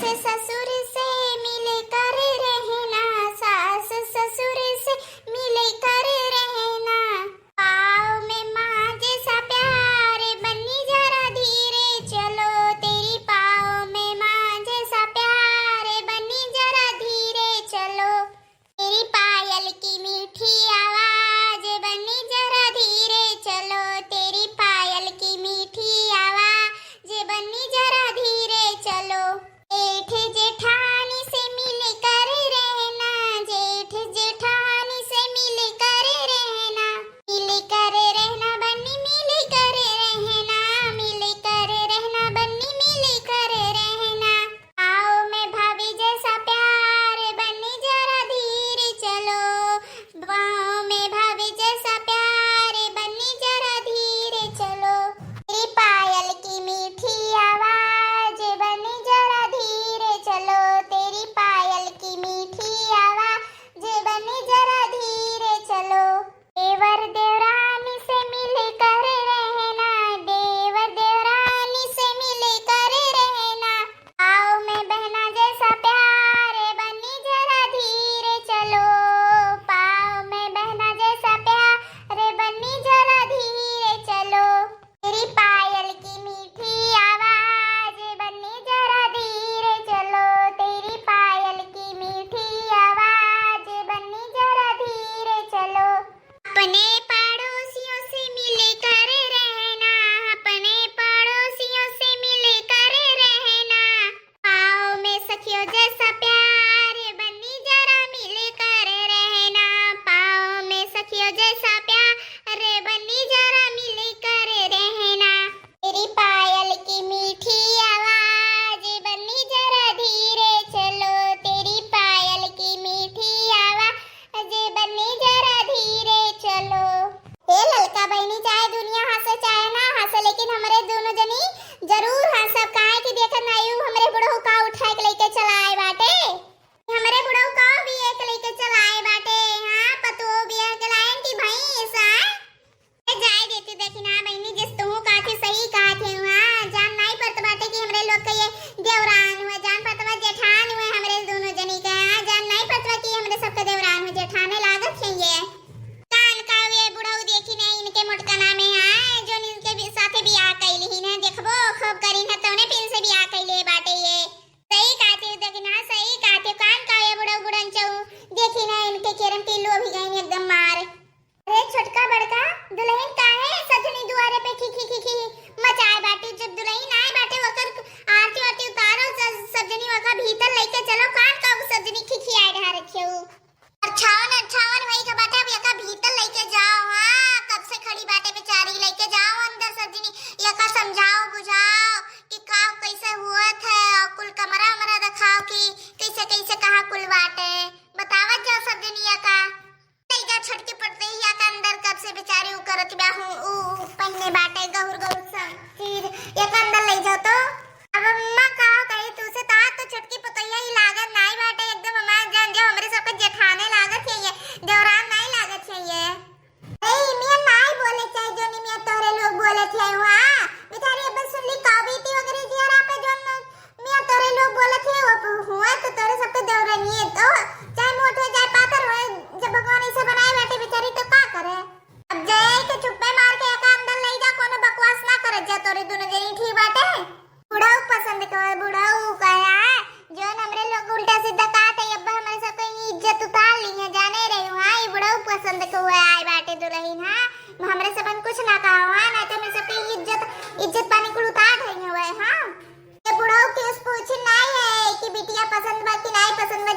ससुर से मिल कर रहना, सास ससुर से मिल कर रहना। पाँव में माँ जैसा प्यार बन्नी जरा धीरे चलो, तेरी पाँव में माँ जैसा प्यार बन्नी जरा धीरे चलो। तेरी पायल की मीठी आवाज बन्नी जरा धीरे चलो, तेरी पायल की मीठी आवाज बन्नी जरा धीरे चलो। जेठ जेठानी से मिल कर रहना, जेठ जेठानी से मिल कर रहना। मिल कर रहना बन्नी मिल कर रहना, मिल कर रहना बन्नी मिल कर रहना। आओ मैं भाभी जैसा प्यार बन्नी जरा धीरे चलो, बाहों में भाभी जैसा प्यार बन्नी जरा धीरे चलो। तेरी पायल की मीठी आवाज बन्नी जरा धीरे चलो, तेरी पायल की मीठी आवाज बन्नी जरा धीरे चलो। देवर देवरानी से मिल कर रहना, देवर देवरानी से मिल कर रहना। आओ मैं बहना जैसा प्यार बन्नी जरा धीरे चलो, पाँव में बहना जैसा प्यार बन्नी जरा धीरे चलो। तेरी पायल की मीठी आवाज बन्नी जरा धीरे चलो, तेरी पायल की मीठी आवाज बन्नी जरा धीरे चलो। अपने पड़ोसियों से मिल कर रहना, अपने पड़ोसियों से मिल कर रहना। पाँव में सखियों जैसा प्यार बन्नी जरा मिल कर रहना, पाँव में सखियों जैसा प्यार बन्नी जरा मिल कर रहना। तेरी पायल की मीठी आवाज बन्नी जरा धीरे चलो, तेरी पायल की मीठी आवाज बन्नी जरा धीरे चलो। ए ललका बहनी, चाहे दुनिया हंसे चाहे ना हंसे, लेकिन हमारे दोनों जनी जरूर हंसब। काहे कि देखत नहीं हमरे बुढ़ऊ का उठा के लेके चलाए बाटे, हमरे बुढ़ऊ का भी एक लेके चलाए बाटे। हां पतो बिया के लाइन की भैंस जाय देती। देखी ना बहनी, जिस तू काथे सही काथे हां, जान नहीं पड़त बाटे कि हमरे लोग के ये देवरान हुए, जान पड़त जेठान हुए हमरे दोनों जनी के। हां जान नहीं पड़त कि हमरे सबके देवरान हुए, जेठाने लागत है ये। कान का ये बुढ़ऊ देखी नहीं इनके मोटकना में हां, जो इनके भी साथे बियाह कइली ही ना, देखबो खूब करी ना तौने पिन से बियाह कइले बाटे ये। सही काथे देखी ना, सही काथे। कान का ये बुढ़ऊ बुढ़न चौ देखी ना इनके केरम टिल्लो भी गई एकदम मार। अरे छोटका बड़का दुल्हन काहे सजनी दुआरे पे खी खी मचाए बाटे। जब दुल्हन आए बाटे वकर आरती वारती उतारो, सजनी वका भीतर लेके चलो। कान का सजनी खी आए रहा रखियो। अच्छावन वही का बाटे, अब यका भीतर लेके जाओ। हां कब से खड़ी बाटे बेचारी, लेके जाओ अंदर सजनी, यका समझाओ बुझाओ कि का कैसे हुआ था, कुल कमरा मरा दिखाओ कि कैसे कैसे कहां कुल बाटे बतावत जाओ सजनी। यका जा छटके पड़ते ही यका अंदर कब से बेचारी उ करत बा हूं पन्ने बाटे गहुर गहुर सब फिर यका अंदर ले जाओ। तो अब अम्मा कहा कही तू से ता तो छटकी पतैया ही लागत नहीं बाटे, एकदम हमार जान जो हमरे सबके जेठाने लागत है ये, देवरान नहीं लागत है ये। ए मियां नहीं बोले चाहे जो नहीं मियां तोरे लोग बोले थे हां बेचारी। अब सुन ली कविता वगैरह जियारा पे जो मियां तोरे लोग बोले थे वो हुआ तो तोरे सबके देवरानी है। तो चाहे मोटे चाहे पातर होए, जब भगवान ऐसे बनाए बैठे बेचारी तो का करे। अब जय के चुप्पे मार के एका अंदर ले जा, कोनो बकवास ना करे जा। तोरे दोनों जनी ठीक बाटे, बुढ़ऊ पसंद कर बुढ़ऊ कहा जो हमरे लोग उल्टा सीधा कहते अब हमारे सबके इज्जत उतार ली है, जाने रही हूं। हां ये बुढ़ऊ पसंद को आए बाटे दुल्हन। हां हमरे सबन कुछ ना कहा हां, नहीं तो हमरे सबके इज्जत पानी को उतार रही हुए। हां ये बुढ़ऊ केस पूछ नहीं है कि बिटिया पसंद बा कि नहीं पसंद